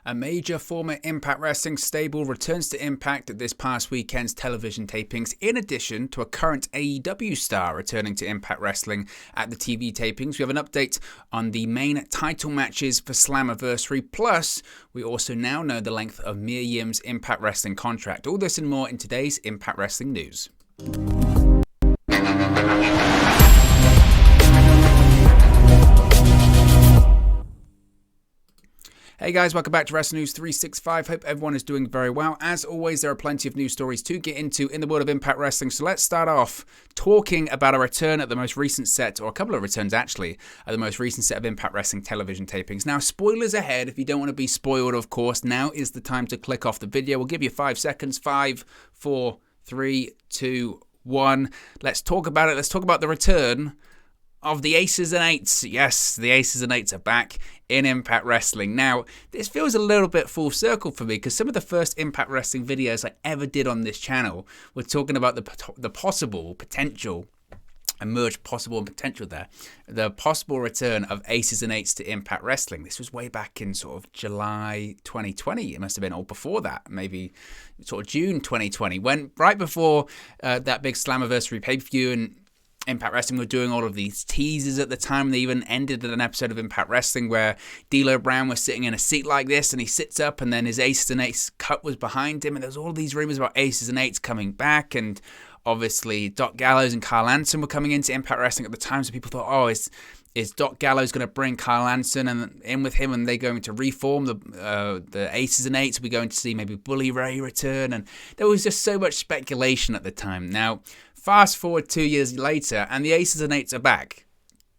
A major former Impact Wrestling stable returns to Impact at this past weekend's television tapings, in addition to a current AEW star returning to Impact Wrestling at the TV tapings. We have an update on the main title matches for Slammiversary, plus we also now know the length of Mia Yim's Impact Wrestling contract. All this and more in today's Impact Wrestling news. Hey guys, welcome back to Wrestling News 365. Hope everyone is doing very well. As always, there are plenty of news stories to get into in the world of Impact Wrestling. So let's start off talking about a return at the most recent set, or a couple of returns actually, at the most recent set of Impact Wrestling television tapings. Now, spoilers ahead. If you don't want to be spoiled, of course, now is the time to click off the video. We'll give you 5 seconds. 5, 4, 3, 2, 1. Let's talk about it. Let's talk about the return of the Aces and Eights. Yes, the Aces and Eights are back in Impact Wrestling. Now, this feels a little bit full circle for me because some of the first Impact Wrestling videos I ever did on this channel were talking about the possible potential return of Aces and Eights to Impact Wrestling. This was way back in sort of July 2020. It must have been, or before that, maybe sort of June 2020, when right before that big Slammiversary pay-per-view, and Impact Wrestling were doing all of these teasers at the time. They even ended an episode of Impact Wrestling where D'Lo Brown was sitting in a seat like this, and he sits up, and then his Aces and Eights cut was behind him, and there was all these rumors about Aces and Eights coming back, and obviously Doc Gallows and Carl Anderson were coming into Impact Wrestling at the time, so people thought, oh, is Doc Gallows going to bring Carl Anderson and in with him, and they're going to reform the Aces and Eights? We're going to see maybe Bully Ray return, and there was just so much speculation at the time. Now, fast forward 2 years later, and the Aces and Eights are back.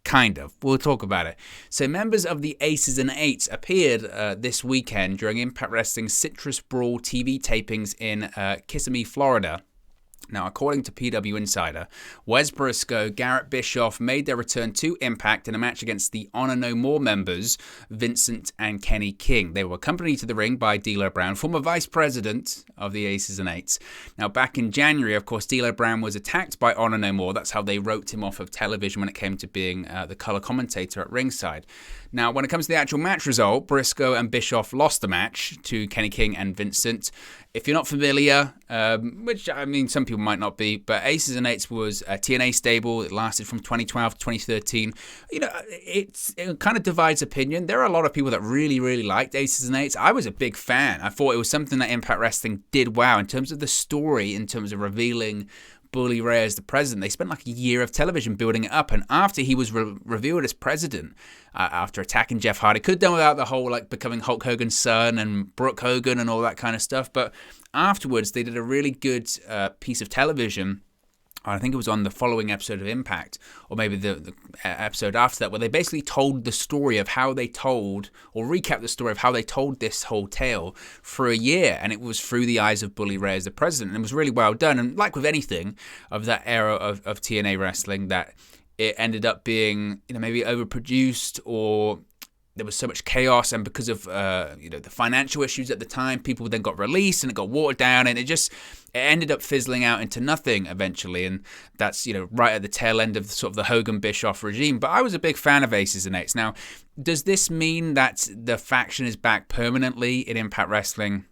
Kind of. We'll talk about it. So members of the Aces and Eights appeared this weekend during Impact Wrestling's Citrus Brawl TV tapings in Kissimmee, Florida. Now, according to PW Insider, Wes Briscoe, Garrett Bischoff made their return to Impact in a match against the Honor No More members, Vincent and Kenny King. They were accompanied to the ring by D'Lo Brown, former vice president of the Aces and Eights. Now, back in January, of course, D'Lo Brown was attacked by Honor No More. That's how they wrote him off of television when it came to being the color commentator at ringside. Now, when it comes to the actual match result, Briscoe and Bischoff lost the match to Kenny King and Vincent. If you're not familiar, which, I mean, some people might not be, but Aces and Eights was a TNA stable. It lasted from 2012 to 2013. You know, it kind of divides opinion. There are a lot of people that really, really liked Aces and Eights. I was a big fan. I thought it was something that Impact Wrestling did well in terms of the story, in terms of revealing Bully Ray as the president. They spent like a year of television building it up, and after he was revealed as president, after attacking Jeff Hardy, could have done without the whole like becoming Hulk Hogan's son and Brooke Hogan and all that kind of stuff, but afterwards they did a really good piece of television. I think it was on the following episode of Impact, or maybe the episode after that, where they basically told the story of how they told, or recapped the story of how they told this whole tale for a year, and it was through the eyes of Bully Ray as the president, and it was really well done. And like with anything of that era of TNA wrestling, that it ended up being, you know, maybe overproduced, or there was so much chaos, and because of the financial issues at the time, people then got released and it got watered down, and it ended up fizzling out into nothing eventually. And that's, you know, right at the tail end of sort of the Hogan Bischoff regime. But I was a big fan of Aces and Eights. Now, does this mean that the faction is back permanently in Impact Wrestling?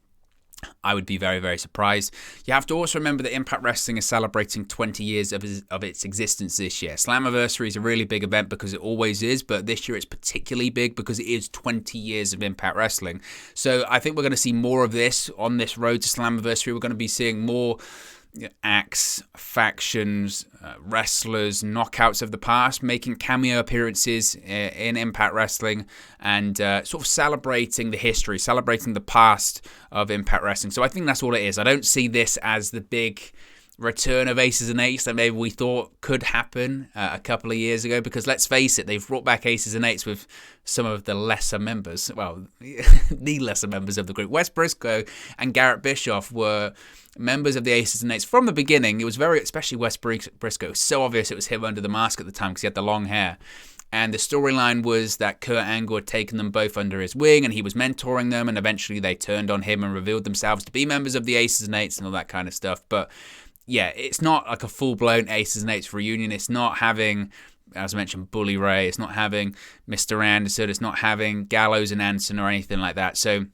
I would be very, very surprised. You have to also remember that Impact Wrestling is celebrating 20 years of its existence this year. Slammiversary is a really big event because it always is, but this year it's particularly big because it is 20 years of Impact Wrestling. So I think we're going to see more of this on this road to Slammiversary. We're going to be seeing more acts, factions, wrestlers, knockouts of the past making cameo appearances in Impact Wrestling, and sort of celebrating the history, celebrating the past of Impact Wrestling. So I think that's all it is. I don't see this as the big return of Aces and Eights that maybe we thought could happen a couple of years ago, because let's face it, they've brought back Aces and Eights with some of the lesser members, well, the lesser members of the group. Wes Briscoe and Garrett Bischoff were members of the Aces and Eights from the beginning. It was very, especially Wes Briscoe, so obvious it was him under the mask at the time because he had the long hair. And the storyline was that Kurt Angle had taken them both under his wing and he was mentoring them, and eventually they turned on him and revealed themselves to be members of the Aces and Eights and all that kind of stuff. But yeah, it's not like a full-blown Aces and Eights reunion. It's not having, as I mentioned, Bully Ray. It's not having Mr. Anderson. It's not having Gallows and Anderson or anything like that. So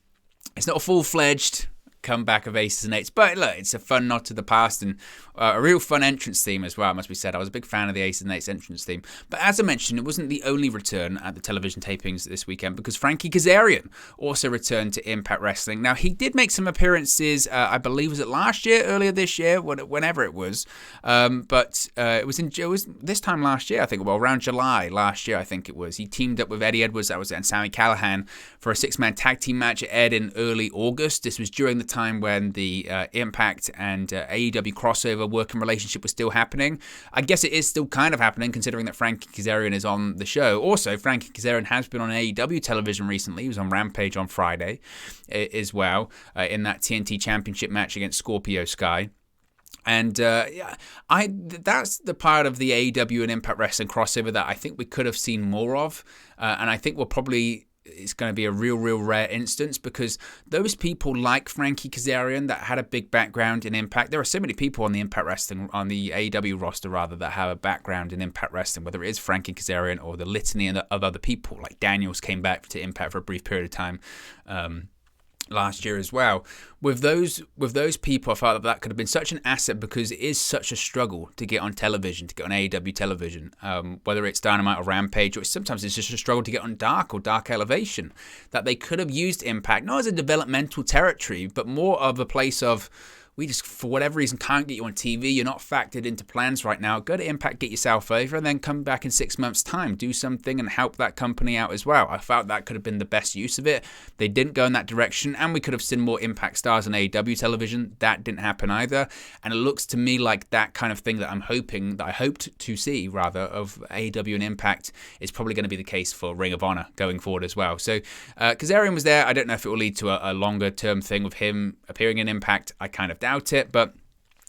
It's not a full-fledged comeback of Aces and Eights, but look, it's a fun nod to the past and a real fun entrance theme as well, must be said. I was a big fan of the Aces and Eights entrance theme. But as I mentioned, it wasn't the only return at the television tapings this weekend, because Frankie Kazarian also returned to Impact Wrestling. Now, he did make some appearances, I believe, was it last year, earlier this year, whenever it was. But it was this time last year, I think, well, around July last year, I think it was. He teamed up with Eddie Edwards, that was it, and Sami Callihan for a 6-man tag team match. It aired in early August. This was during the time when the Impact and AEW crossover working relationship was still happening. I guess it is still kind of happening, considering that Frankie Kazarian is on the show. Also, Frankie Kazarian has been on AEW television recently. He was on Rampage on Friday as well, in that TNT Championship match against Scorpio Sky. And that's the part of the AEW and Impact Wrestling crossover that I think we could have seen more of. And I think it's going to be a real rare instance, because those people like Frankie Kazarian that had a big background in Impact, there are so many people on the Impact Wrestling, on the AEW roster rather, that have a background in Impact Wrestling, whether it is Frankie Kazarian or the litany of other people, like Daniels came back to Impact for a brief period of time last year as well. With those people, I felt that could have been such an asset, because it is such a struggle to get on television, to get on AEW television, whether it's Dynamite or Rampage, or sometimes it's just a struggle to get on Dark or Dark Elevation, that they could have used Impact, not as a developmental territory, but more of a place of, we just, for whatever reason, can't get you on TV. You're not factored into plans right now. Go to Impact, get yourself over, and then come back in 6 months' time. Do something and help that company out as well. I felt that could have been the best use of it. They didn't go in that direction, and we could have seen more Impact stars on AEW television. That didn't happen either. And it looks to me like that kind of thing that I hoped to see, rather, of AEW and Impact is probably going to be the case for Ring of Honor going forward as well. So Kazarian was there. I don't know if it will lead to a longer-term thing with him appearing in Impact. I kind of doubt it, but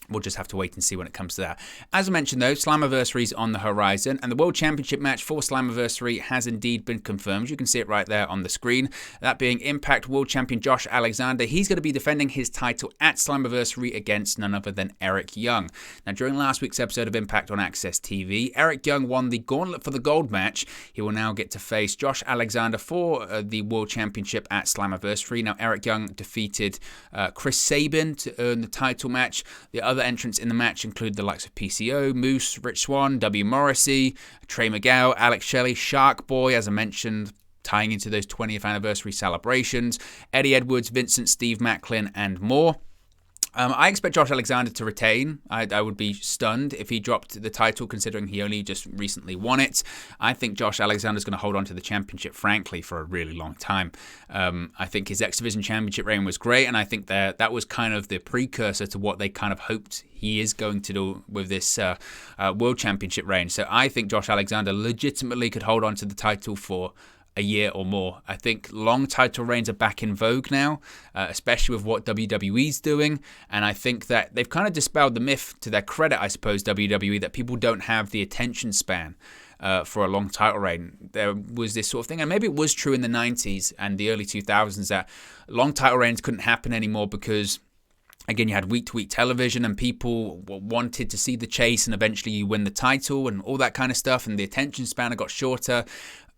we'll just have to wait and see when it comes to that. As I mentioned, though, Slammiversary is on the horizon, and the World Championship match for Slammiversary has indeed been confirmed. You can see it right there on the screen. That being Impact World Champion Josh Alexander. He's going to be defending his title at Slammiversary against none other than Eric Young. Now, during last week's episode of Impact on Access TV, Eric Young won the Gauntlet for the Gold match. He will now get to face Josh Alexander for the World Championship at Slammiversary. Now, Eric Young defeated Chris Sabin to earn the title match. The other entrants in the match include the likes of PCO, Moose, Rich Swann, W. Morrissey, Trey Miguel, Alex Shelley, Shark Boy, as I mentioned, tying into those 20th anniversary celebrations, Eddie Edwards, Vincent, Steve Macklin, and more. I expect Josh Alexander to retain. I would be stunned if he dropped the title, considering he only just recently won it. I think Josh Alexander's going to hold on to the championship, frankly, for a really long time. I think his X Division championship reign was great, and I think that was kind of the precursor to what they kind of hoped he is going to do with this World Championship reign. So I think Josh Alexander legitimately could hold on to the title for a year or more. I think long title reigns are back in vogue now, especially with what WWE's doing, and I think that they've kind of dispelled the myth, to their credit, I suppose, WWE, that people don't have the attention span for a long title reign. There was this sort of thing, and maybe it was true in the 90s and the early 2000s, that long title reigns couldn't happen anymore because, again, you had week-to-week television and people wanted to see the chase, and eventually you win the title and all that kind of stuff, and the attention span got shorter.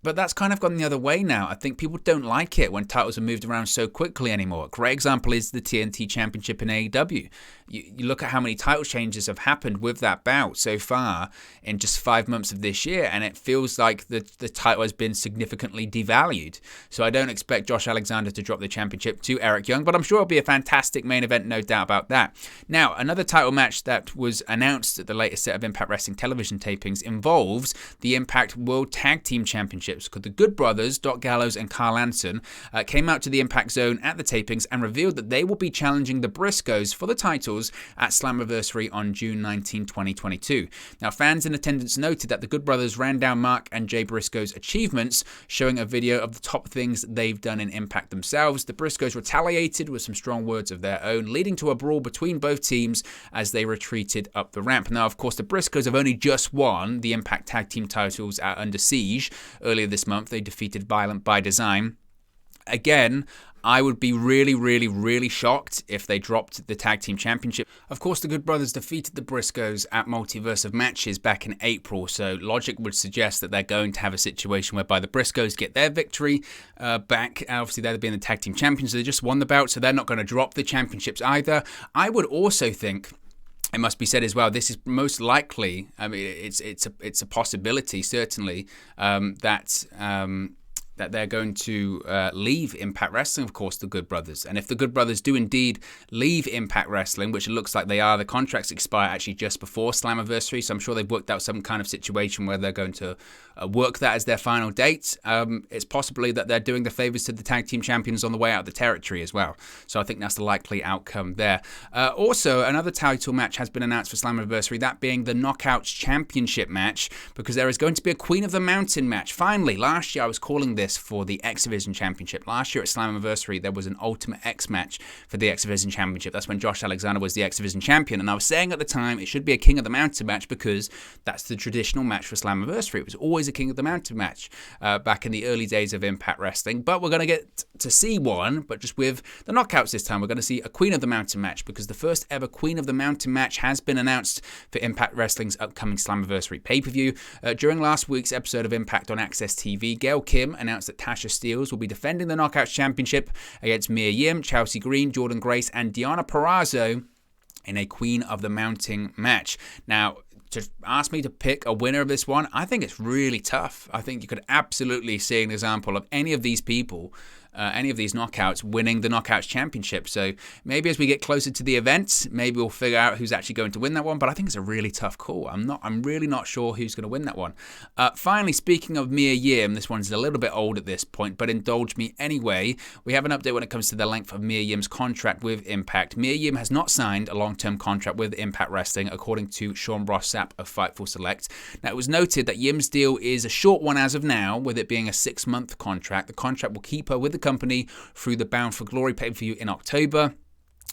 But that's kind of gone the other way now. I think people don't like it when titles are moved around so quickly anymore. A great example is the TNT Championship in AEW. You look at how many title changes have happened with that bout so far in just 5 months of this year, and it feels like the title has been significantly devalued. So I don't expect Josh Alexander to drop the championship to Eric Young, but I'm sure it'll be a fantastic main event, no doubt about that. Now, another title match that was announced at the latest set of Impact Wrestling television tapings involves the Impact World Tag Team Championships, because the Good Brothers, Doc Gallows and Carl Anson, came out to the Impact Zone at the tapings and revealed that they will be challenging the Briscoes for the titles at Slammiversary on June 19, 2022. Now, fans in attendance noted that the Good Brothers ran down Mark and Jay Briscoe's achievements, showing a video of the top things they've done in Impact themselves. The Briscoes retaliated with some strong words of their own, leading to a brawl between both teams as they retreated up the ramp. Now, of course, the Briscoes have only just won the Impact Tag Team titles at Under Siege earlier this month. They defeated Violent by Design. Again, I would be really, really, really shocked if they dropped the tag team championship. Of course, the Good Brothers defeated the Briscoes at Multiverse of Matches back in April, so logic would suggest that they're going to have a situation whereby the Briscoes get their victory back. Obviously, they're being the tag team champions, so they just won the bout, so they're not going to drop the championships either. I would also think, it must be said as well, this is most likely, I mean, it's a possibility, certainly, that they're going to leave Impact Wrestling, of course, the Good Brothers. And if the Good Brothers do indeed leave Impact Wrestling, which it looks like they are, the contracts expire actually just before Slammiversary, so I'm sure they've worked out some kind of situation where they're going to work that as their final date. It's possibly that they're doing the favors to the tag team champions on the way out of the territory as well. So I think that's the likely outcome there. Also, another title match has been announced for Slammiversary, that being the Knockouts Championship match, because there is going to be a Queen of the Mountain match. Finally, last year I was calling this for the X Division Championship. Last year at Slammiversary, there was an Ultimate X match for the X Division Championship. That's when Josh Alexander was the X Division champion, and I was saying at the time it should be a King of the Mountain match because that's the traditional match for Slammiversary. It was always a King of the Mountain match back in the early days of Impact Wrestling, but we're going to get to see one, but just with the Knockouts this time. We're going to see a Queen of the Mountain match because the first ever Queen of the Mountain match has been announced for Impact Wrestling's upcoming Slammiversary pay-per-view. During last week's episode of Impact on Access TV, Gail Kim announced that Tasha Steelz will be defending the Knockouts Championship against Mia Yim, Chelsea Green, Jordan Grace, and Deonna Purrazzo in a Queen of the Mountain match. Now, to ask me to pick a winner of this one, I think it's really tough. I think you could absolutely see an example of any of these people, any of these knockouts winning the Knockouts Championship. So maybe as we get closer to the event, maybe we'll figure out who's actually going to win that one. But I think it's a really tough call. I'm really not sure who's going to win that one. Finally, speaking of Mia Yim, this one's a little bit old at this point, but indulge me anyway. We have an update when it comes to the length of Mia Yim's contract with Impact. Mia Yim has not signed a long-term contract with Impact Wrestling, according to Sean Ross Sapp of Fightful Select. Now, it was noted that Yim's deal is a short one as of now, with it being a 6-month contract. The contract will keep her with the company through the Bound for Glory pay-per-view in October.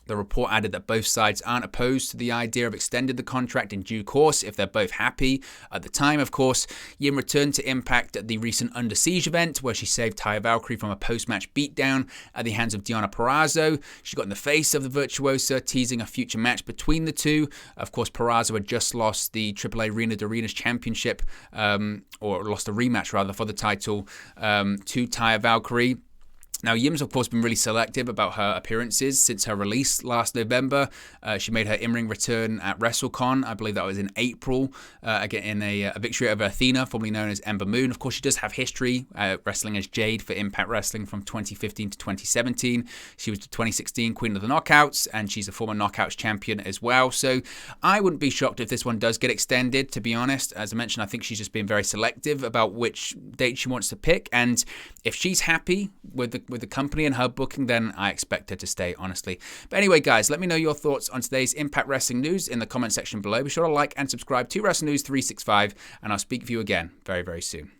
The report added that both sides aren't opposed to the idea of extending the contract in due course if they're both happy. At the time, of course, Yim returned to Impact at the recent Under Siege event where she saved Taya Valkyrie from a post-match beatdown at the hands of Deonna Purrazzo. She got in the face of the Virtuosa, teasing a future match between the two. Of course, Purrazzo had just lost the AAA Arena de Arenas Championship, or lost a rematch rather, for the title to Taya Valkyrie. Now, Yim's, of course, been really selective about her appearances since her release last November. She made her in-ring return at WrestleCon. I believe that was in April, again in a victory over Athena, formerly known as Ember Moon. Of course, she does have history wrestling as Jade for Impact Wrestling from 2015 to 2017. She was the 2016 Queen of the Knockouts, and she's a former Knockouts champion as well. So I wouldn't be shocked if this one does get extended, to be honest. As I mentioned, I think she's just been very selective about which date she wants to pick, and if she's happy with the company and her booking, then I expect her to stay, honestly. But anyway, guys, let me know your thoughts on today's Impact Wrestling news in the comment section below. Be sure to like and subscribe to Wrestling News 365, and I'll speak with you again very, very soon.